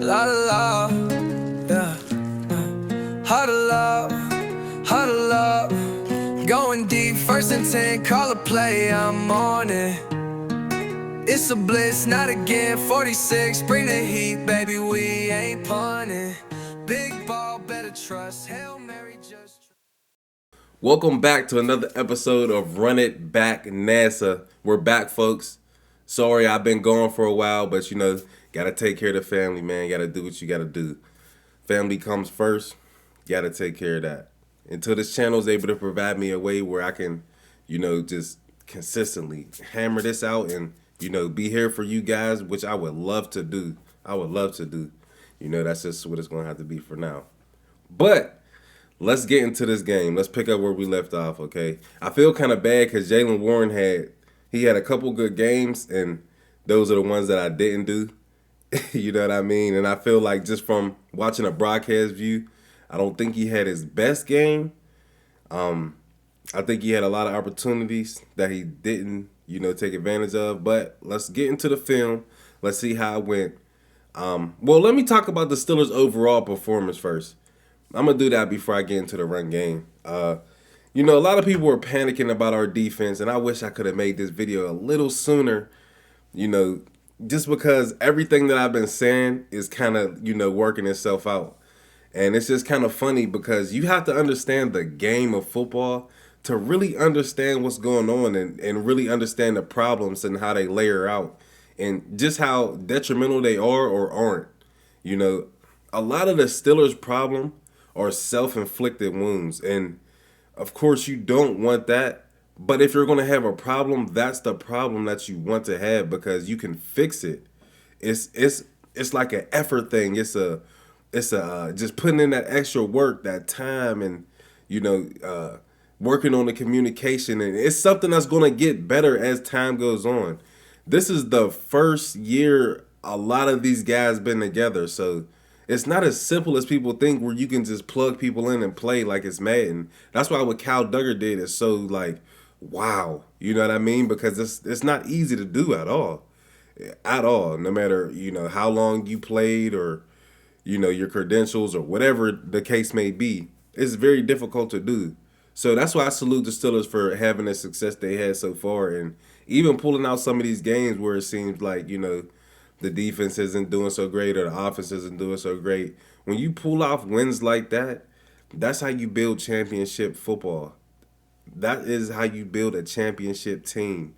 La la la, yeah. Huddle up, going deep, first and 10, call a play, I'm on it. It's a blitz, not again, 46, bring the heat, baby, we ain't punting. Big ball, better trust, Hail Mary, just trust. Welcome back to another episode of Run It Back NASA. We're back, folks. Sorry I've been gone for a while, but gotta take care of the family, man. Gotta do what you gotta do. Family comes first. Gotta take care of that. Until this channel is able to provide me a way where I can, just consistently hammer this out and, be here for you guys, which I would love to do. That's just what it's gonna have to be for now. But let's get into this game. Let's pick up where we left off, okay? I feel kind of bad because Jaylen Warren had a couple good games, and those are the ones that I didn't do. You know what I mean? And I feel like just from watching a broadcast view, I don't think he had his best game. I think he had a lot of opportunities that he didn't, take advantage of. But let's get into the film. Let's see how it went. Well, let me talk about the Steelers' overall performance first. I'm going to do that before I get into the run game. A lot of people were panicking about our defense, and I wish I could have made this video a little sooner, just because everything that I've been saying is kind of, working itself out. And it's just kind of funny because you have to understand the game of football to really understand what's going on and really understand the problems and how they layer out and just how detrimental they are or aren't. A lot of the Steelers' problem are self-inflicted wounds. And, of course, you don't want that. But if you're going to have a problem, that's the problem that you want to have because you can fix it. It's like an effort thing. It's just putting in that extra work, that time, and working on the communication, and it's something that's going to get better as time goes on. This is the first year a lot of these guys been together, so it's not as simple as people think where you can just plug people in and play like it's Madden. That's why what Cal Duggar did is so like, wow, you know what I mean? Because it's not easy to do at all, no matter how long you played or your credentials or whatever the case may be. It's very difficult to do. So that's why I salute the Steelers for having the success they had so far and even pulling out some of these games where it seems like, the defense isn't doing so great or the offense isn't doing so great. When you pull off wins like that, that's how you build championship football. That is how you build a championship team.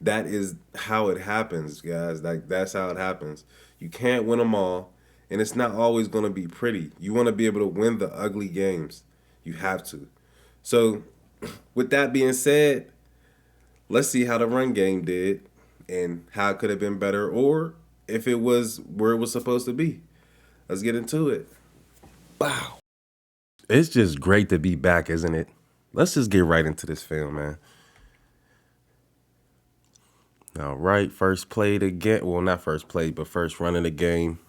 That is how it happens, guys. Like, that's how it happens. You can't win them all. And it's not always going to be pretty. You want to be able to win the ugly games. You have to. So, with that being said, let's see how the run game did and how it could have been better or if it was where it was supposed to be. Let's get into it. Wow. It's just great to be back, isn't it? Let's just get right into this film, man. All right, first play again. Well, not first play, but first run of the game.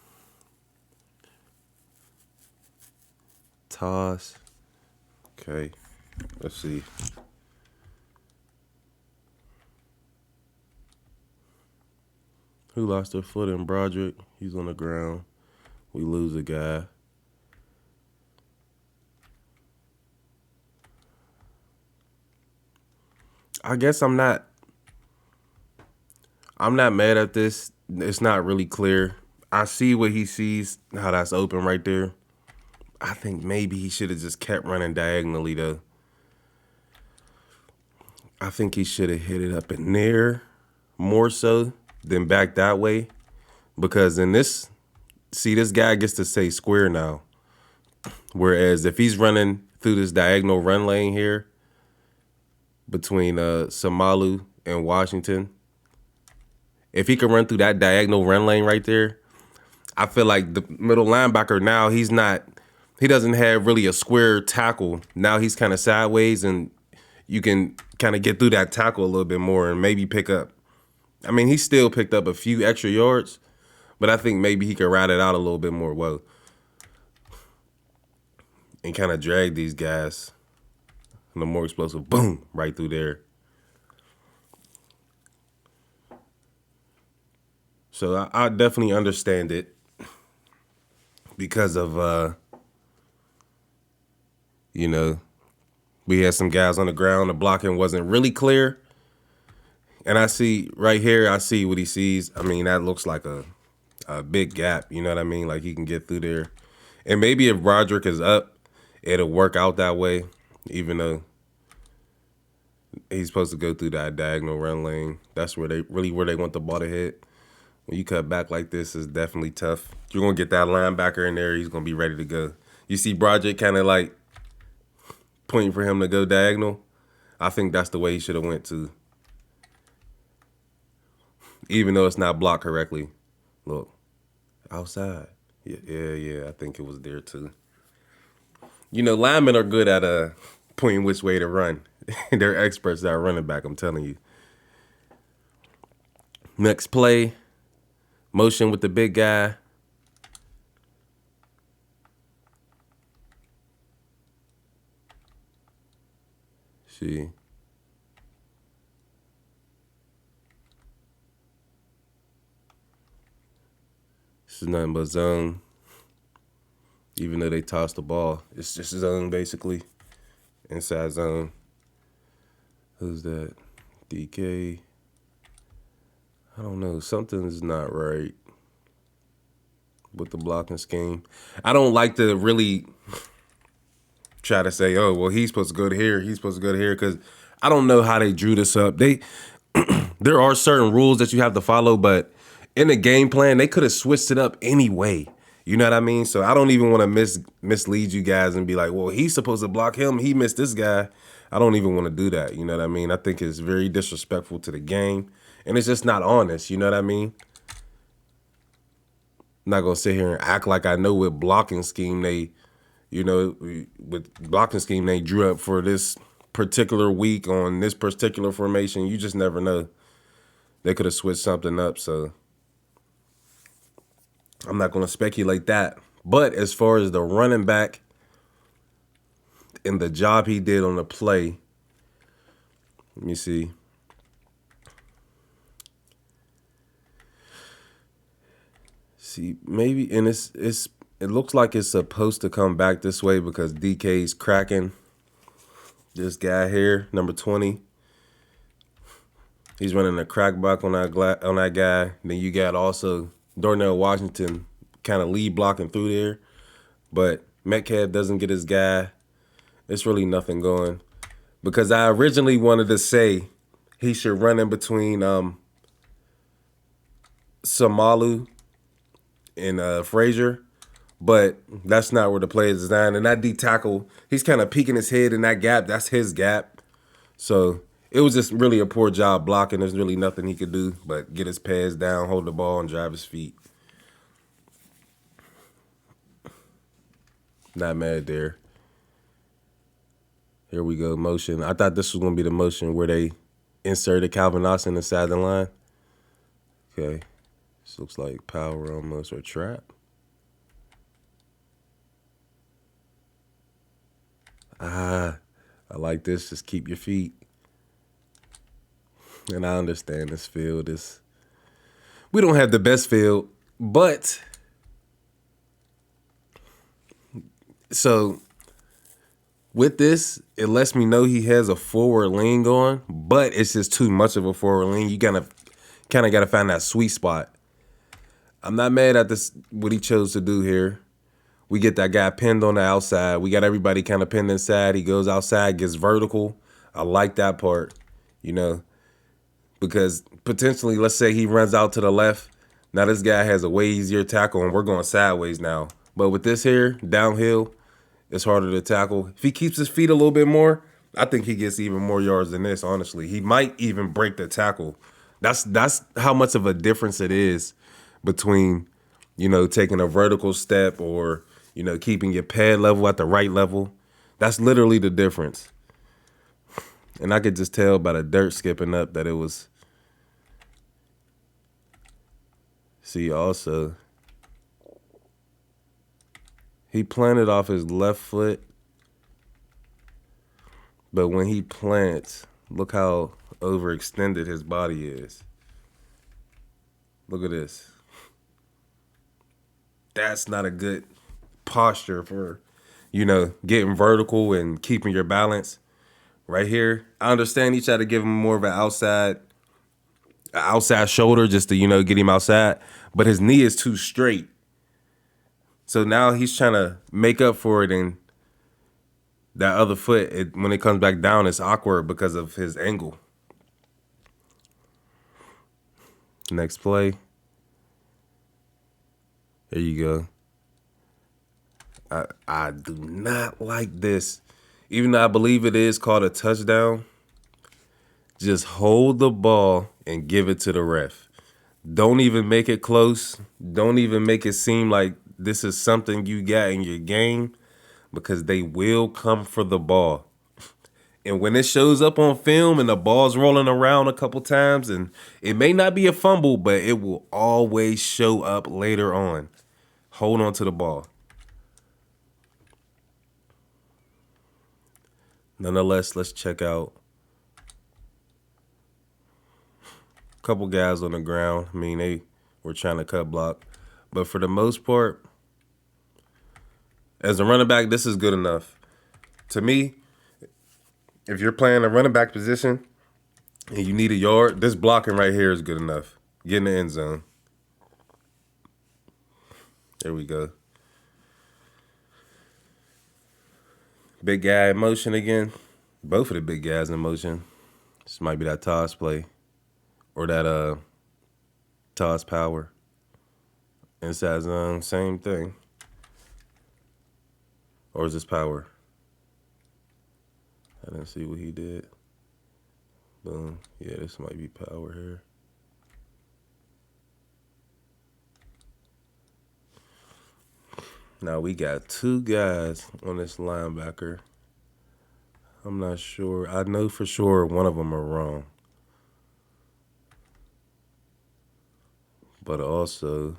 Toss. Okay, let's see. Who lost their foot in Broderick? He's on the ground. We lose a guy. I guess I'm not mad at this. It's not really clear. I see what he sees, how that's open right there. I think maybe he should have just kept running diagonally, though. I think he should have hit it up in there more so than back that way. Because in this, see, this guy gets to say square now. Whereas if he's running through this diagonal run lane here between Samalu and Washington, if he could run through that diagonal run lane right there, I feel like the middle linebacker now, he doesn't have really a square tackle. Now he's kind of sideways, and you can kind of get through that tackle a little bit more and maybe pick up. I mean, he still picked up a few extra yards, but I think maybe he could ride it out a little bit more well and kind of drag these guys. And the more explosive, boom, right through there. So I definitely understand it. because of you know, we had some guys on the ground. The blocking wasn't really clear. And I see right here, I see what he sees. I mean, that looks like a big gap. You know what I mean? Like he can get through there. And maybe if Roderick is up, it'll work out that way, even though he's supposed to go through that diagonal run lane. That's where they want the ball to hit. When you cut back like this, it's definitely tough. You're going to get that linebacker in there. He's going to be ready to go. You see Broderick kind of like pointing for him to go diagonal. I think that's the way he should have went to. Even though it's not blocked correctly. Look, outside. Yeah, I think it was there too. You know, linemen are good at pointing which way to run. They're experts at running back, I'm telling you. Next play, motion with the big guy. See. This is nothing but zone. Even though they toss the ball, it's just zone basically. Inside zone. Who's that? DK. I don't know. Something's not right with the blocking scheme. I don't like to really try to say, oh, well, he's supposed to go to here. He's supposed to go to here because I don't know how they drew this up. There are certain rules that you have to follow, but in the game plan, they could have switched it up anyway. You know what I mean? So I don't even want to mislead you guys and be like, well, he's supposed to block him. He missed this guy. I don't even want to do that. You know what I mean? I think it's very disrespectful to the game. And it's just not honest. You know what I mean? I'm not going to sit here and act like I know what blocking scheme they drew up for this particular week on this particular formation. You just never know. They could have switched something up. So I'm not going to speculate that. But as far as the running back and the job he did on the play, let me see. See, maybe, and it looks like it's supposed to come back this way because DK's cracking this guy here, number 20. He's running a crack back on that guy. Then you got also Darnell Washington kind of lead blocking through there. But Metcalf doesn't get his guy. It's really nothing going. Because I originally wanted to say he should run in between Samalu and Frazier. But that's not where the play is designed. And that D tackle, he's kind of peeking his head in that gap. That's his gap. So it was just really a poor job blocking. There's really nothing he could do but get his pads down, hold the ball, and drive his feet. Not mad there. Here we go, motion. I thought this was going to be the motion where they inserted Calvin Austin inside the line. Okay. This looks like power almost or trap. I like this. Just keep your feet. And I understand this field is... We don't have the best field, but... So, with this, it lets me know he has a forward lean going, but it's just too much of a forward lean. You kind of got to find that sweet spot. I'm not mad at this, what he chose to do here. We get that guy pinned on the outside. We got everybody kind of pinned inside. He goes outside, gets vertical. I like that part, you know, because potentially, let's say he runs out to the left. Now this guy has a way easier tackle, and we're going sideways now. But with this here, downhill, it's harder to tackle. If he keeps his feet a little bit more, I think he gets even more yards than this, honestly. He might even break the tackle. That's how much of a difference it is between, you know, taking a vertical step or, you know, keeping your pad level at the right level. That's literally the difference. And I could just tell by the dirt skipping up that it was. See, also, he planted off his left foot. But when he plants, look how overextended his body is. Look at this. That's not a good, posture for, getting vertical and keeping your balance. Right here, I understand he tried to give him more of an outside shoulder just to, get him outside, but his knee is too straight. So now he's trying to make up for it, and that other foot, when it comes back down, it's awkward because of his angle. Next play. There you go. I do not like this. Even though I believe it is called a touchdown, just hold the ball and give it to the ref. Don't even make it close. Don't even make it seem like this is something you got in your game, because they will come for the ball. And when it shows up on film and the ball's rolling around a couple times, and it may not be a fumble, but it will always show up later on. Hold on to the ball. Nonetheless, let's check out a couple guys on the ground. I mean, they were trying to cut block. But for the most part, as a running back, this is good enough. To me, if you're playing a running back position and you need a yard, this blocking right here is good enough. Get in the end zone. There we go. Big guy in motion again. Both of the big guys in motion. This might be that toss play. Or that toss power. Inside zone, same thing. Or is this power? I didn't see what he did. Boom. Yeah, this might be power here. Now we got two guys on this linebacker. I'm not sure. I know for sure one of them are wrong. But also,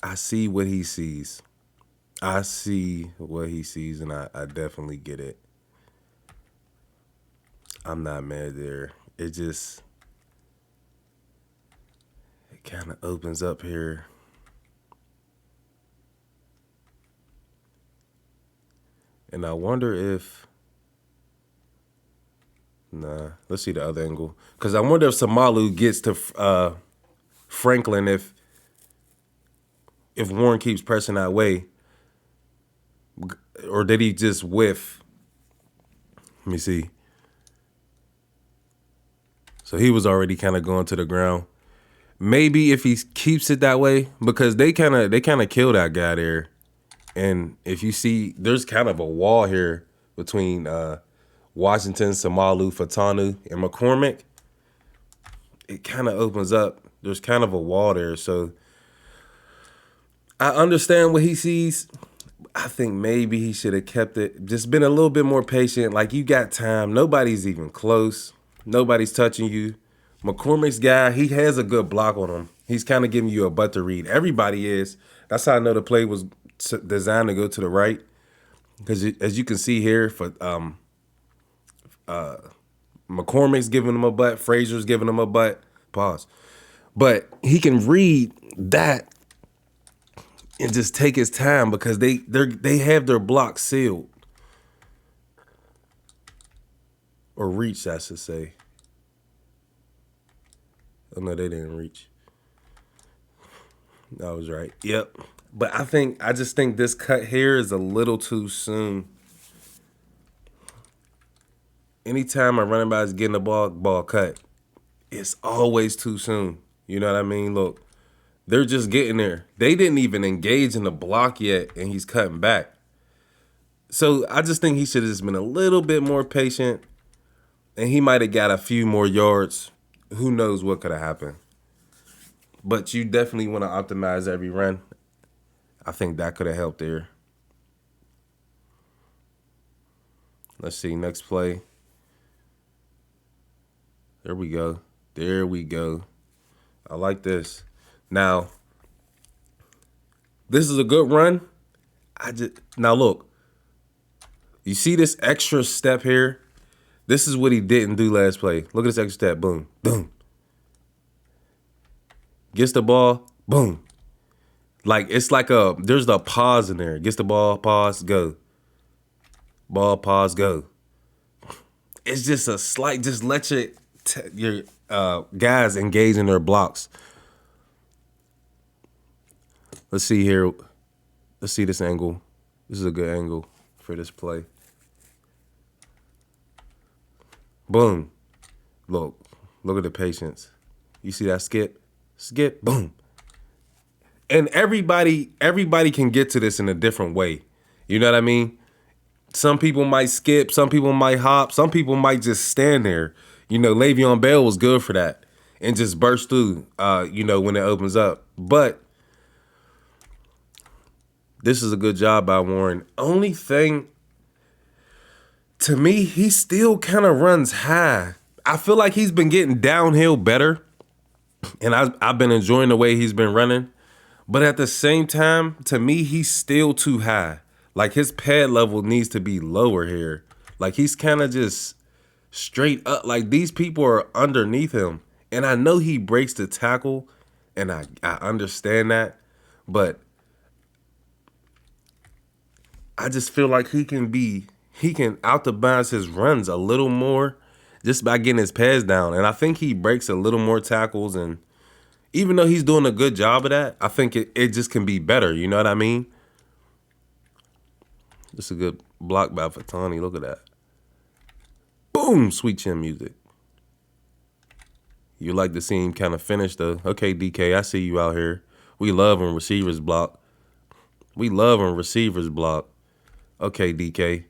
I see what he sees. I see what he sees, and I definitely get it. I'm not mad there. It kind of opens up here. And I wonder if, let's see the other angle. Because I wonder if Samalu gets to Franklin if Warren keeps pressing that way. Or did he just whiff? Let me see. So he was already kind of going to the ground. Maybe if he keeps it that way, because they kind of kill that guy there. And if you see, there's kind of a wall here between Washington, Samalu, Fatanu, and McCormick. It kind of opens up. There's kind of a wall there. So I understand what he sees. I think maybe he should have kept it. Just been a little bit more patient. Like, you got time. Nobody's even close. Nobody's touching you. McCormick's guy, he has a good block on him. He's kind of giving you a butt to read. Everybody is. That's how I know the play was designed to go to the right, because as you can see here, for McCormick's giving him a butt, Frazier's giving him a butt. Pause. But he can read that and just take his time, because they have their block sealed, or reached, I should say. Oh no, they didn't reach. I was right. Yep. But I just think this cut here is a little too soon. Anytime a running back is getting the ball cut, it's always too soon. You know what I mean? Look, they're just getting there. They didn't even engage in the block yet, and he's cutting back. So I just think he should have just been a little bit more patient, and he might have got a few more yards. Who knows what could have happened. But you definitely want to optimize every run. I think that could have helped there. Let's see, next play. There we go. There we go. I like this. Now, this is a good run. Now look, you see this extra step here? This is what he didn't do last play. Look at this extra step. Boom, boom. Gets the ball. Boom. Like it's like there's the pause in there. Gets the ball, pause, go. Ball, pause, go. It's just a slight. Just let your guys engage in their blocks. Let's see here. Let's see this angle. This is a good angle for this play. Boom. Look at the patience. You see that skip? Skip, boom. And everybody can get to this in a different way. You know what I mean? Some people might skip, some people might hop, some people might just stand there. You know, Le'Veon Bell was good for that and just burst through, when it opens up. But this is a good job by Warren. Only thing, to me, he still kind of runs high. I feel like he's been getting downhill better, and I've been enjoying the way he's been running. But at the same time, to me, he's still too high. Like his pad level needs to be lower here. Like he's kind of just straight up. Like these people are underneath him. And I know he breaks the tackle, and I understand that. But I just feel like he can out the bounds his runs a little more just by getting his pads down. And I think he breaks a little more tackles, and even though he's doing a good job of that, I think it just can be better. You know what I mean? This is a good block by Fatani. Look at that. Boom! Sweet chin music. You like to see him kind of finish though. Okay, DK, I see you out here. We love when receivers block. Okay, DK.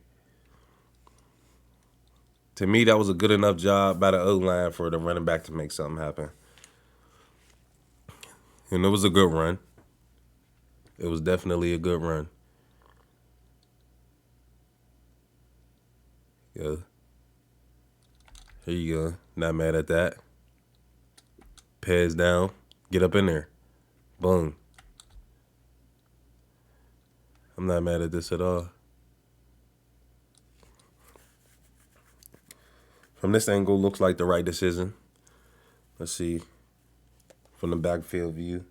To me, that was a good enough job by the O-line for the running back to make something happen. And it was a good run. It was definitely a good run. Yeah. Here you go. Not mad at that. Pads down. Get up in there. Boom. I'm not mad at this at all. From this angle, looks like the right decision. Let's see. From the backfield view.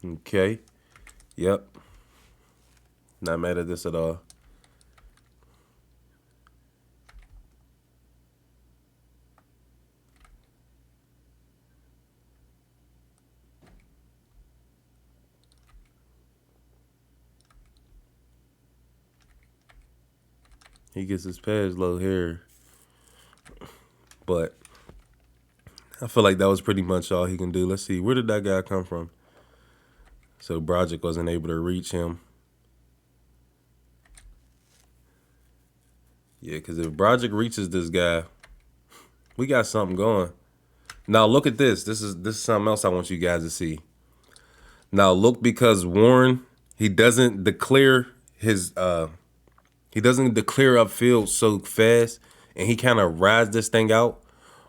Okay. Yep. Not mad at this at all. He gets his pads low here. But I feel like that was pretty much all he can do. Let's see. Where did that guy come from? So Broderick wasn't able to reach him. Yeah, because if Broderick reaches this guy, we got something going. Now look at this. This is something else I want you guys to see. Now look, because Warren, he doesn't declare upfield so fast, and he kind of rides this thing out.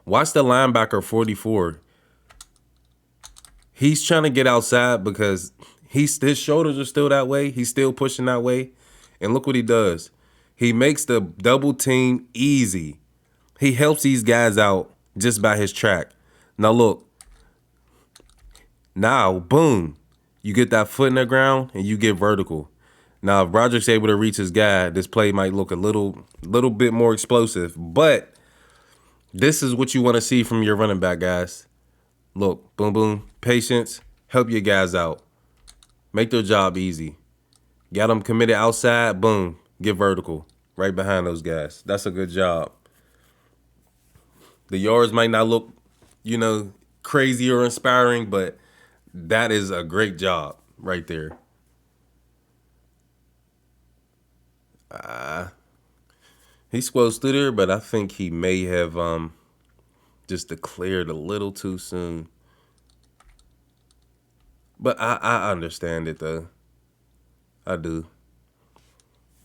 Watch the linebacker 44. He's trying to get outside because his shoulders are still that way. He's still pushing that way. And look what he does. He makes the double team easy. He helps these guys out just by his track. Now look. Now, boom. You get that foot in the ground and you get vertical. Now, if Broderick's able to reach his guy, this play might look a little bit more explosive. But this is what you want to see from your running back, guys. Look, boom, boom, patience, help your guys out. Make their job easy. Got them committed outside, boom, get vertical. Right behind those guys. That's a good job. The yards might not look, crazy or inspiring, but that is a great job right there. He squotes through there, but I think he may have just declared a little too soon. But I understand it, though. I do.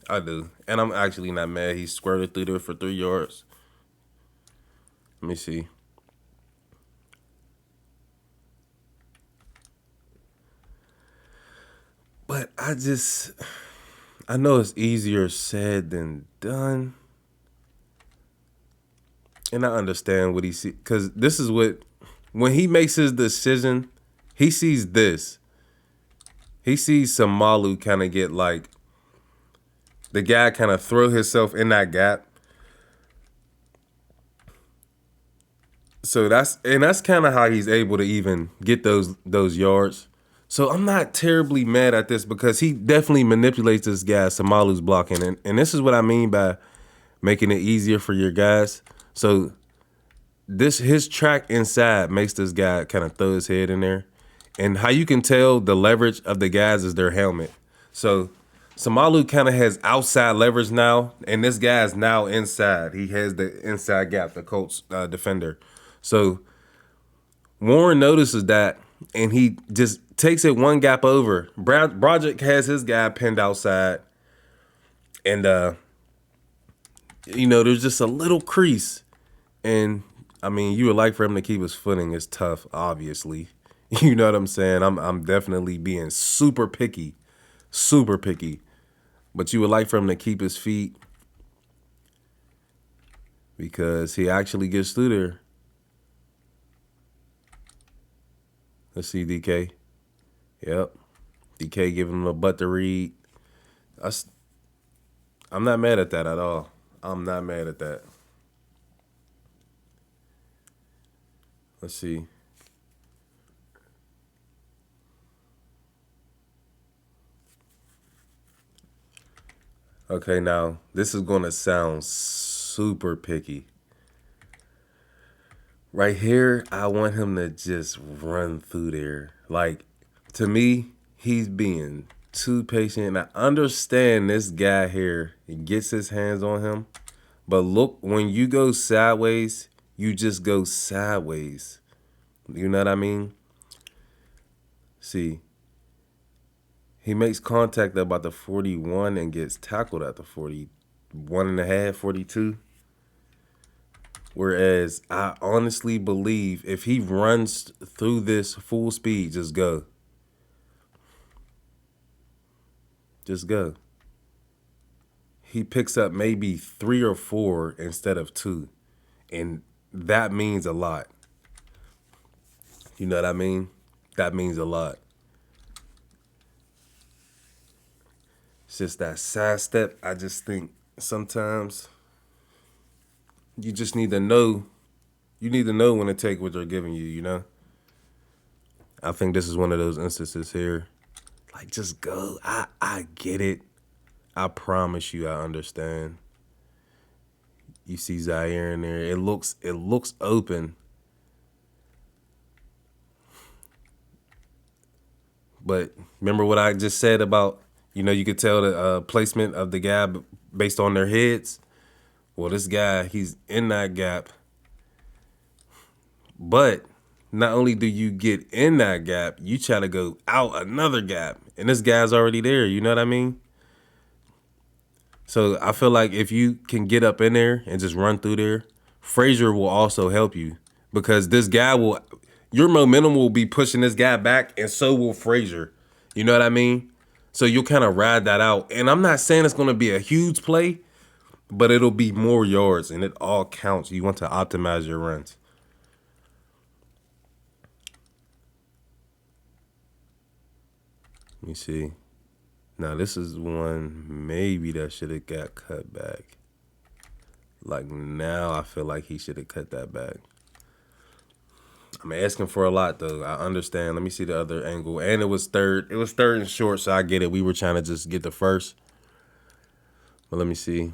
And I'm actually not mad. He squirted through there for 3 yards. Let me see. But I know it's easier said than done. And I understand what he sees, because this is what, when he makes his decision, he sees this. He sees Samalu kind of get like, the guy kind of throw himself in that gap. So that's kind of how he's able to even get those yards. So I'm not terribly mad at this because he definitely manipulates this guy, Samalu's blocking. And this is what I mean by making it easier for your guys. So his track inside makes this guy kind of throw his head in there. And how you can tell the leverage of the guys is their helmet. So Samalu kind of has outside leverage now, and this guy is now inside. He has the inside gap, the Colts defender. So Warren notices that, and he just takes it one gap over. Broderick has his guy pinned outside, and there's just a little crease. And I mean, you would like for him to keep his footing. It's tough, obviously. You know what I'm saying? I'm definitely being super picky, but you would like for him to keep his feet because he actually gets through there. Let's see, DK. Yep. DK giving him a butt to read. I'm not mad at that at all. I'm not mad at that. Let's see. Okay, now this is going to sound super picky. Right here, I want him to just run through there. Like, to me, he's being too patient. I understand this guy here, he gets his hands on him. But look, when you go sideways, you just go sideways. You know what I mean? See, he makes contact about the 41 and gets tackled at the 41 and a half, 42. Whereas I honestly believe if he runs through this full speed, just go. Just go. He picks up maybe 3 or 4 instead of 2. And that means a lot. You know what I mean? That means a lot. It's just that side step. I just think sometimes you just need to know. You need to know when to take what they're giving you, you know? I think this is one of those instances here. Like, just go. I get it. I promise you I understand. You see Zaire in there. It looks open. But remember what I just said about, you could tell the placement of the guy based on their heads? Well, this guy, he's in that gap. But not only do you get in that gap, you try to go out another gap. And this guy's already there, you know what I mean? So I feel like if you can get up in there and just run through there, Frazier will also help you. Because this guy your momentum will be pushing this guy back, and so will Frazier. You know what I mean? So you'll kind of ride that out. And I'm not saying it's going to be a huge play, but it'll be more yards, and it all counts. You want to optimize your runs. Let me see. Now, this is one maybe that should have got cut back. Like, now I feel like he should have cut that back. I'm asking for a lot, though. I understand. Let me see the other angle. And it was third. It was third and short, so I get it. We were trying to just get the first. But let me see.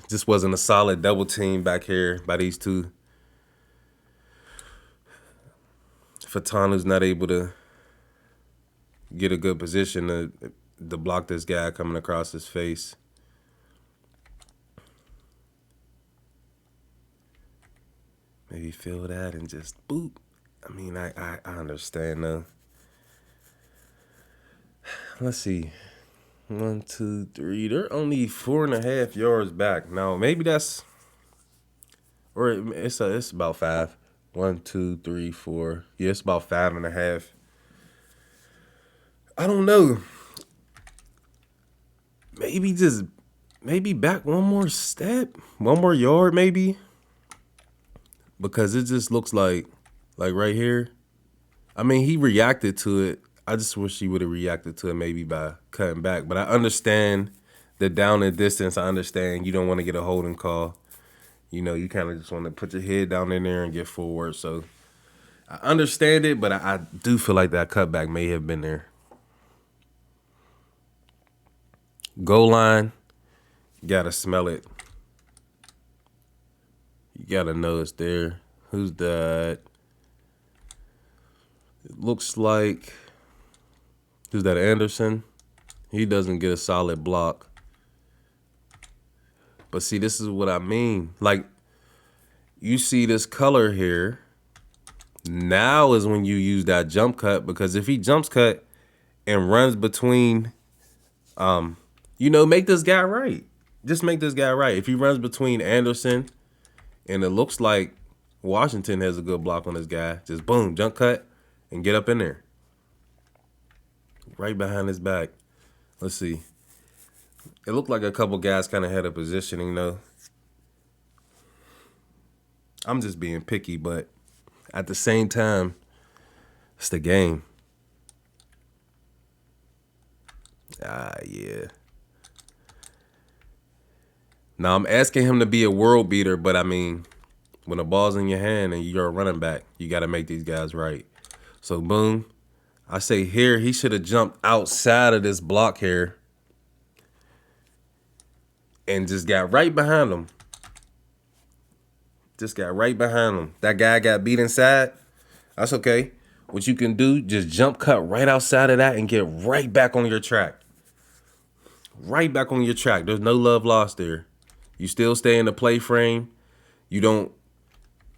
Just wasn't a solid double team back here by these two. Fatanu's not able to get a good position to block this guy coming across his face. Maybe feel that and just boop. I mean, I understand though. Let's see. 1, 2, 3. They're only 4.5 yards back. Now, maybe that's, or it's about 5. 1, 2, 3, 4. Yeah, it's about 5.5. I don't know. Maybe just maybe back one more step, one more yard maybe, because it just looks like right here. I mean, he reacted to it. I just wish he would have reacted to it maybe by cutting back. But I understand the down and distance. I understand you don't want to get a holding call. You know, you kind of just want to put your head down in there and get forward. So I understand it, but I do feel like that cutback may have been there. Goal line, you gotta smell it. You gotta know it's there. Who's that? It looks like, who's that, Anderson? He doesn't get a solid block. But see, this is what I mean. Like, you see this color here. Now is when you use that jump cut, because if he jumps cut and runs between, make this guy right. Just make this guy right. If he runs between Anderson and it looks like Washington has a good block on this guy, just boom, jump cut and get up in there. Right behind his back. Let's see. It looked like a couple guys kind of had a positioning, though. I'm just being picky, but at the same time, it's the game. Yeah. Now, I'm asking him to be a world beater, but I mean, when the ball's in your hand and you're a running back, you got to make these guys right. So, boom. I say here, he should have jumped outside of this block here and just got right behind him. Just got right behind him. That guy got beat inside. That's okay. What you can do, just jump cut right outside of that and get right back on your track. Right back on your track. There's no love lost there. You still stay in the play frame. You don't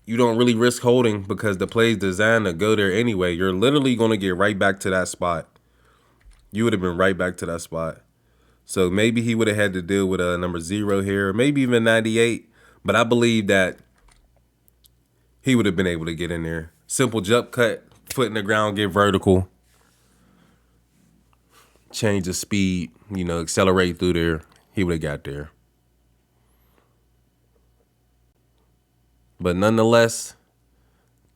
really risk holding because the play's designed to go there anyway. You're literally going to get right back to that spot. You would have been right back to that spot. So maybe he would have had to deal with a number 0 here, maybe even 98. But I believe that he would have been able to get in there. Simple jump cut, foot in the ground, get vertical. Change the speed, accelerate through there. He would have got there. But nonetheless,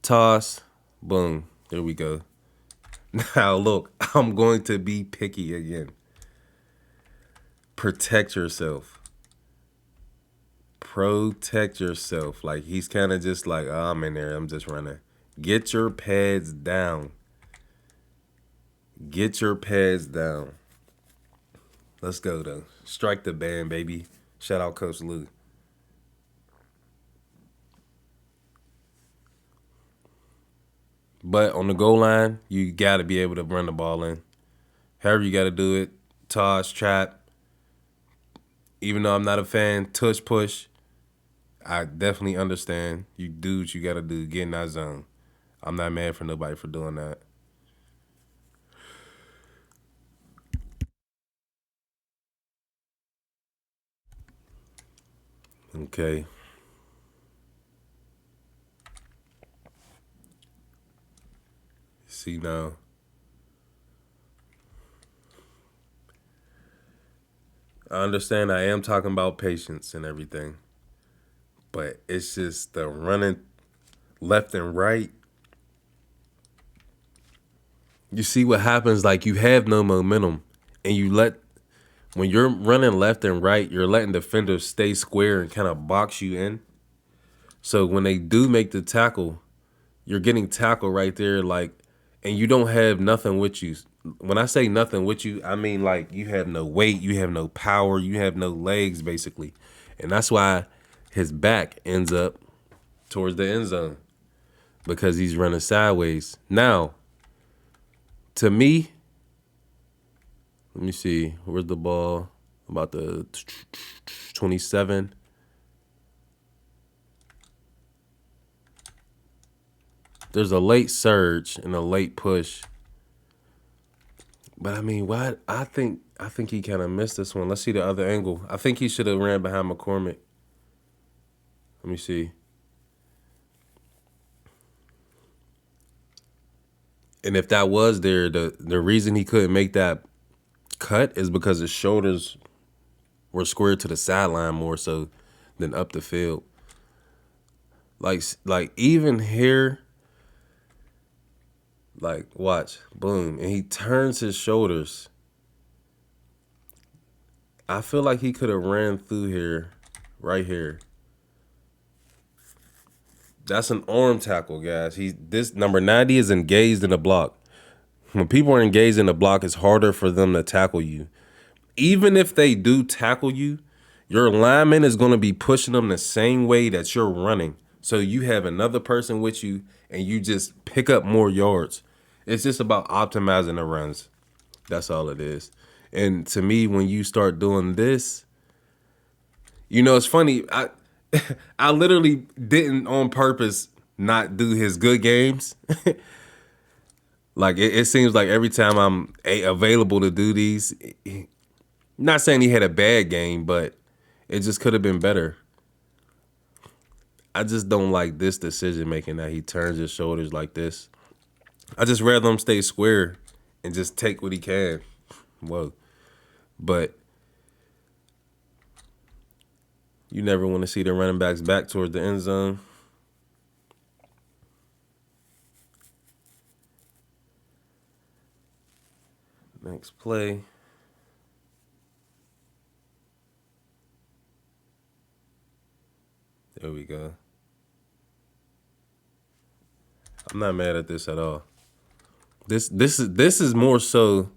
toss, boom, there we go. Now look, I'm going to be picky again. Protect yourself. Protect yourself. Like, he's kind of just like, oh, I'm in there, I'm just running. Get your pads down. Get your pads down. Let's go, though. Strike the band, baby. Shout out Coach Lou. But on the goal line, you got to be able to run the ball in. However you got to do it. Toss, trap. Even though I'm not a fan, tush, push. I definitely understand. You do what you got to do. Get in that zone. I'm not mad for nobody for doing that. Okay. See now. I understand I am talking about patience and everything. But it's just the running left and right. You see what happens, like you have no momentum. And when you're running left and right, you're letting defenders stay square and kind of box you in. So when they do make the tackle, you're getting tackled right there, and you don't have nothing with you. When I say nothing with you, I mean like you have no weight, you have no power, you have no legs, basically. And that's why his back ends up towards the end zone, because he's running sideways. Now, to me, let me see, where's the ball? About the 27. There's a late surge and a late push. But I mean, why? I think he kind of missed this one. Let's see the other angle. I think he should have ran behind McCormick. Let me see. And if that was there, the reason he couldn't make that cut is because his shoulders or square to the sideline more so than up the field. Like even here, like watch, boom, and he turns his shoulders. I feel like he could have ran through here, right here. That's an arm tackle, guys. This number 90 is engaged in the block. When people are engaged in the block, it's harder for them to tackle you. Even if they do tackle you, your lineman is going to be pushing them the same way that you're running. So you have another person with you and you just pick up more yards. It's just about optimizing the runs. That's all it is. And to me, when you start doing this, it's funny. I literally didn't on purpose not do his good games. Like it seems like every time I'm available to do these, not saying he had a bad game, but it just could have been better. I just don't like this decision making that he turns his shoulders like this. I just rather him stay square and just take what he can. Whoa. But you never want to see the running backs back towards the end zone. Next play. There we go. I'm not mad at this at all. This is more so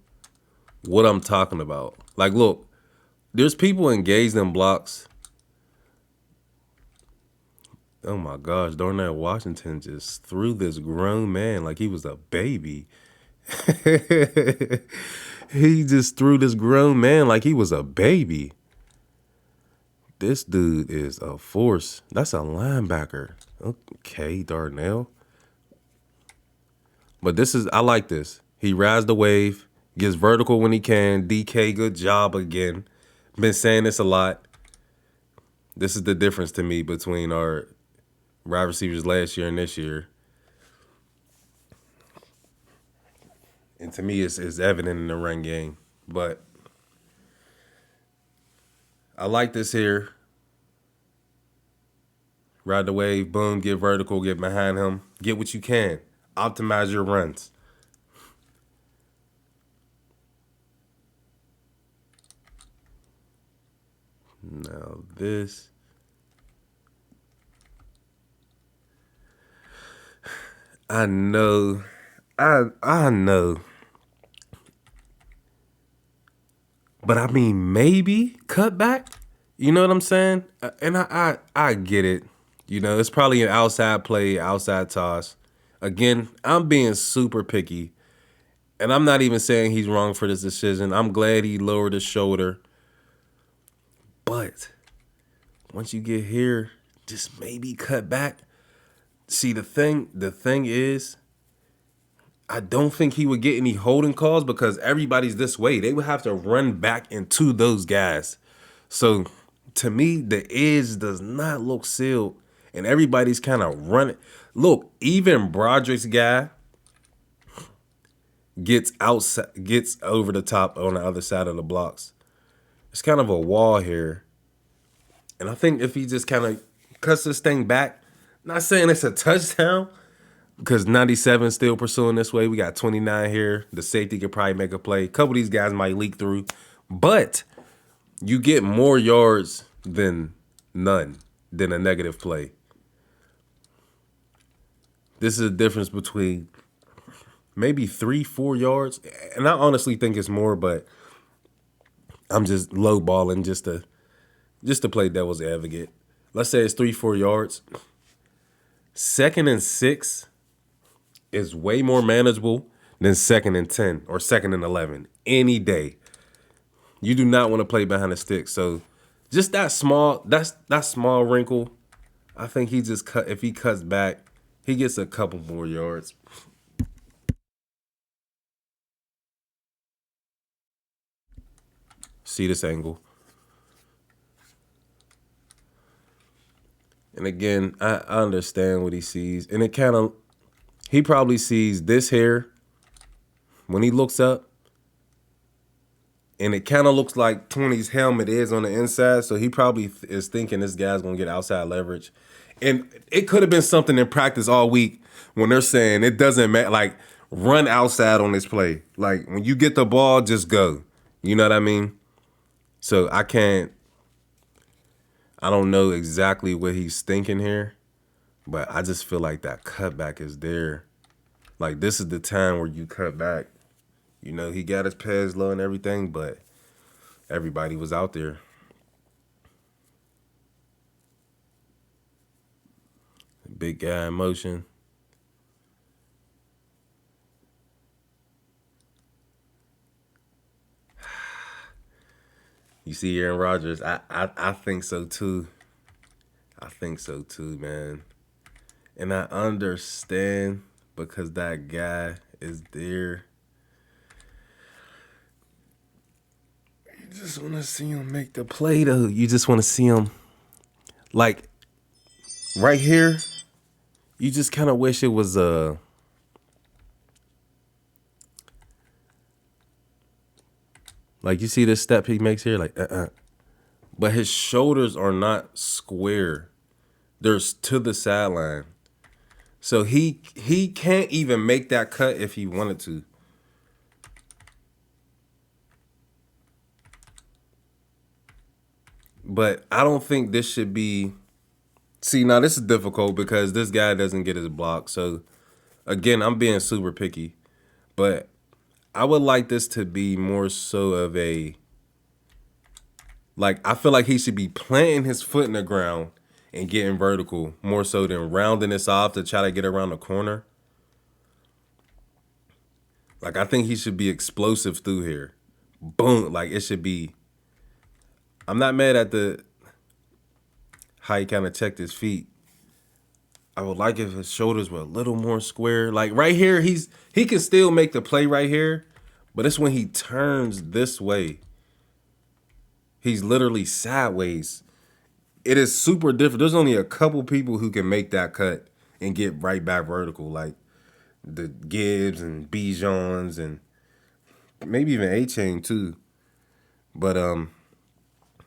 what I'm talking about. Like, look, there's people engaged in blocks. Oh my gosh, Darnell Washington just threw this grown man like he was a baby. He just threw this grown man like he was a baby. This dude is a force. That's a linebacker. Okay, Darnell. But I like this. He rides the wave, gets vertical when he can. DK, good job again. Been saying this a lot. This is the difference to me between our wide receivers last year and this year. And to me, it's evident in the run game. But I like this here. Ride the wave, boom, get vertical, get behind him. Get what you can. Optimize your runs. Now this. I know. I know. But I mean, maybe cut back. You know what I'm saying? And I get it. It's probably an outside play, outside toss. Again, I'm being super picky. And I'm not even saying he's wrong for this decision. I'm glad he lowered his shoulder. But once you get here, just maybe cut back. See, the thing is, I don't think he would get any holding calls because everybody's this way. They would have to run back into those guys. So, to me, the edge does not look sealed, and everybody's kind of running. Look, even Broderick's guy gets over the top on the other side of the blocks. It's kind of a wall here. And I think if he just kind of cuts this thing back, not saying it's a touchdown, because 97 still pursuing this way. We got 29 here. The safety could probably make a play. A couple of these guys might leak through. But you get more yards than none, than a negative play. This is a difference between maybe 3-4 yards. And I honestly think it's more, but I'm just lowballing just to play devil's advocate. Let's say it's 3-4 yards. 2nd and 6 is way more manageable than 2nd and 10 or 2nd and 11 any day. You do not want to play behind the stick. So just that small wrinkle, I think if he cuts back, he gets a couple more yards. See this angle. And again, I understand what he sees. And he probably sees this here when he looks up. And it kind of looks like 20's helmet is on the inside, so he probably is thinking this guy's going to get outside leverage. And it could have been something in practice all week when they're saying it doesn't matter, like, run outside on this play. Like, when you get the ball, just go. You know what I mean? So I don't know exactly what he's thinking here, but I just feel like that cutback is there. Like, this is the time where you cut back. You know, he got his pads low and everything, but everybody was out there. Big guy in motion. You see Aaron Rodgers. I think so too. I think so too, man. And I understand because that guy is there. You just want to see him make the play, though. You just want to see him, like, right here. You just kind of wish it was like, you see this step he makes here, like, but his shoulders are not square. They're to the sideline. So he can't even make that cut if he wanted to. But I don't think this should be. See, now this is difficult because this guy doesn't get his block. So, again, I'm being super picky. But I would like this to be more so of a. Like, I feel like he should be planting his foot in the ground and getting vertical more so than rounding this off to try to get around the corner. Like, I think he should be explosive through here. Boom. Like, it should be. I'm not mad at how he kind of checked his feet. I would like if his shoulders were a little more square. Like, right here, he can still make the play right here, but it's when he turns this way. He's literally sideways. It is super different. There's only a couple people who can make that cut and get right back vertical, like the Gibbs and Bijons and maybe even A-Chain too. But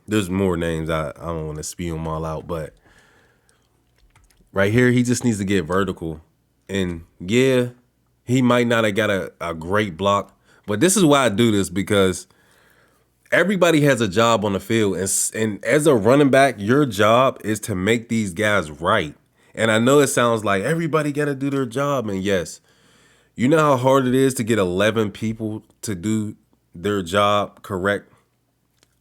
there's more names. I don't want to spew them all out, but right here, he just needs to get vertical. And yeah, he might not have got a great block, but this is why I do this, because everybody has a job on the field. And as a running back, your job is to make these guys right. And I know it sounds like everybody got to do their job. And yes, you know how hard it is to get 11 people to do their job correct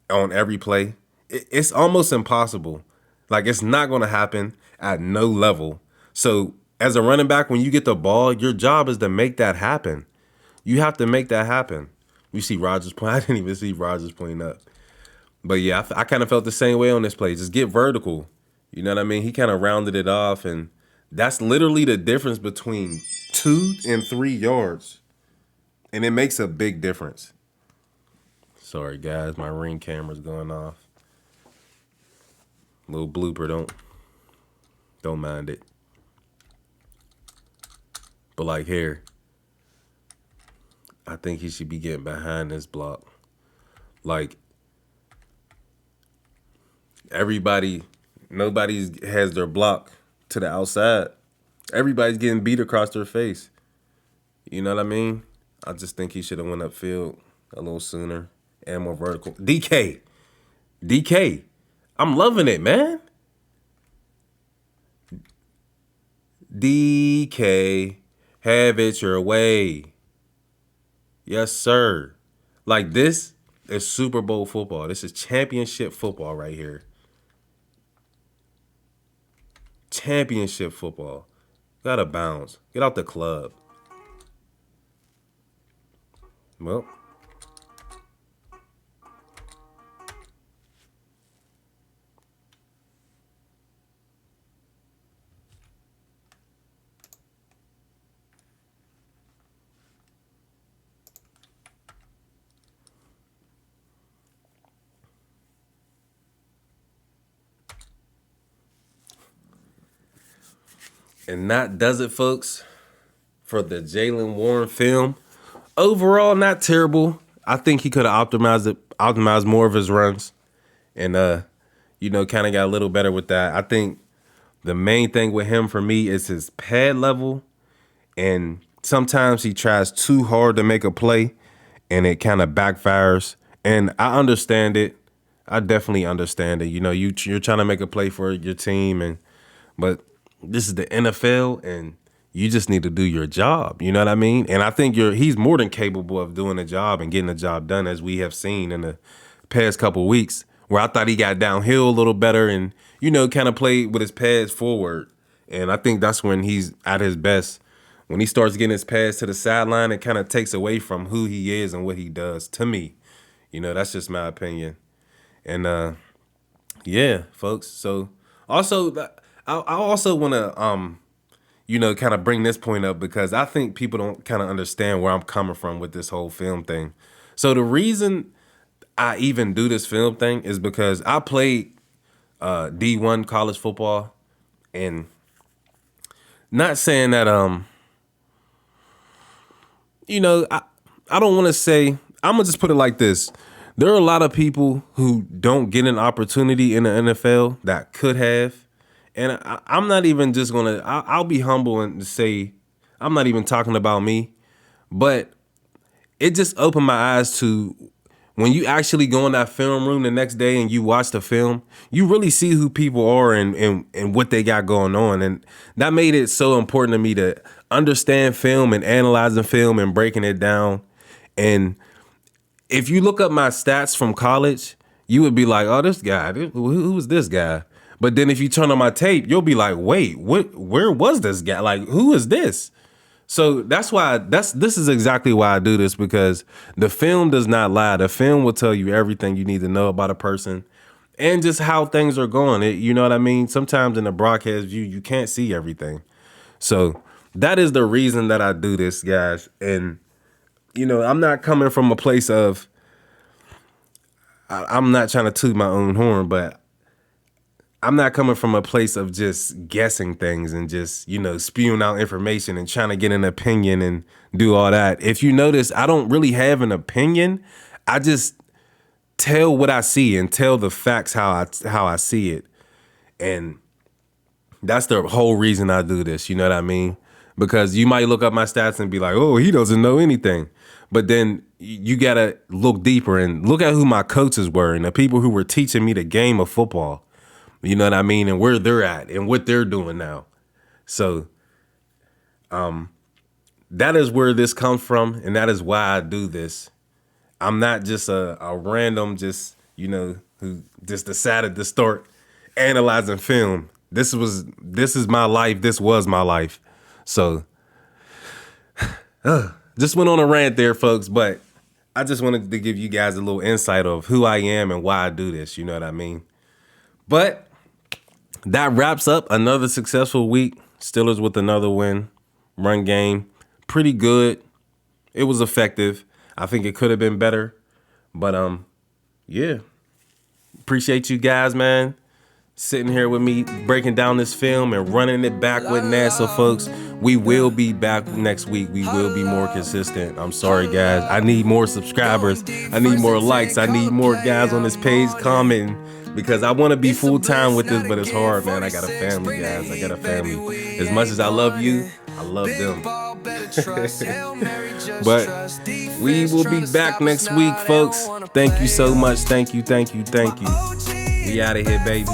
on every play? It's almost impossible. Like, it's not going to happen at no level. So as a running back, when you get the ball, your job is to make that happen. You have to make that happen. You see Rodgers point. I didn't even see Rodgers pointing up. But yeah, I kind of felt the same way on this play. Just get vertical. You know what I mean? He kind of rounded it off, and that's literally the difference between 2 and 3 yards. And it makes a big difference. Sorry, guys. My Ring camera's going off. Little blooper. Don't mind it. But like here, I think he should be getting behind this block. Like, nobody has their block to the outside. Everybody's getting beat across their face. You know what I mean? I just think he should have went upfield a little sooner and more vertical. DK, I'm loving it, man. DK, have it your way. Yes, sir. Like, this is Super Bowl football. This is championship football right here. Championship football. Gotta bounce. Get out the club. Well. And that does it, folks, for the Jaylen Warren film. Overall, not terrible. I think he could have optimized more of his runs, and kind of got a little better with that. I think the main thing with him for me is his pad level, and sometimes he tries too hard to make a play, and it kind of backfires. And I understand it. I definitely understand it. You're trying to make a play for your team, but this is the NFL, and you just need to do your job. You know what I mean? And I think he's more than capable of doing the job and getting the job done, as we have seen in the past couple weeks, where I thought he got downhill a little better and, kind of played with his pads forward. And I think that's when he's at his best. When he starts getting his pads to the sideline, it kind of takes away from who he is and what he does, to me. That's just my opinion. And, yeah, folks. So, also, I also want to, kind of bring this point up, because I think people don't kind of understand where I'm coming from with this whole film thing. So the reason I even do this film thing is because I played D1 college football, and not saying that I don't want to say, I'm gonna just put it like this. There are a lot of people who don't get an opportunity in the NFL that could have. And I'm not even just going to, I'll be humble and say, I'm not even talking about me, but it just opened my eyes to, when you actually go in that film room the next day and you watch the film, you really see who people are and what they got going on. And that made it so important to me to understand film and analyzing film and breaking it down. And if you look up my stats from college, you would be like, oh, this guy, who is this guy? But then if you turn on my tape, you'll be like, wait, where was this guy? Like, who is this? So this is exactly why I do this, because the film does not lie. The film will tell you everything you need to know about a person and just how things are going. You know what I mean? Sometimes in the broadcast view, you can't see everything. So that is the reason that I do this, guys. And, I'm not coming from a place of, I'm not trying to toot my own horn, but I'm not coming from a place of just guessing things and just, spewing out information and trying to get an opinion and do all that. If you notice, I don't really have an opinion. I just tell what I see and tell the facts how I see it. And that's the whole reason I do this. You know what I mean? Because you might look up my stats and be like, oh, he doesn't know anything. But then you got to look deeper and look at who my coaches were and the people who were teaching me the game of football. You know what I mean? And where they're at and what they're doing now. So that is where this comes from. And that is why I do this. I'm not just a random, who just decided to start analyzing film. This is my life. This was my life. So just went on a rant there, folks. But I just wanted to give you guys a little insight of who I am and why I do this. You know what I mean? But that wraps up another successful week. Steelers with another win. Run game, pretty good. It was effective. I think it could have been better. But, yeah. Appreciate you guys, man. Sitting here with me, breaking down this film and running it back with NASA, folks. We will be back next week. We will be more consistent. I'm sorry, guys. I need more subscribers. I need more likes. I need more guys on this page commenting. Because I want to be full-time with this, but it's hard, man. I got a family, guys. I got a family. As much as I love you, I love them. But we will be back next week, folks. Thank you so much. Thank you. We out of here, baby.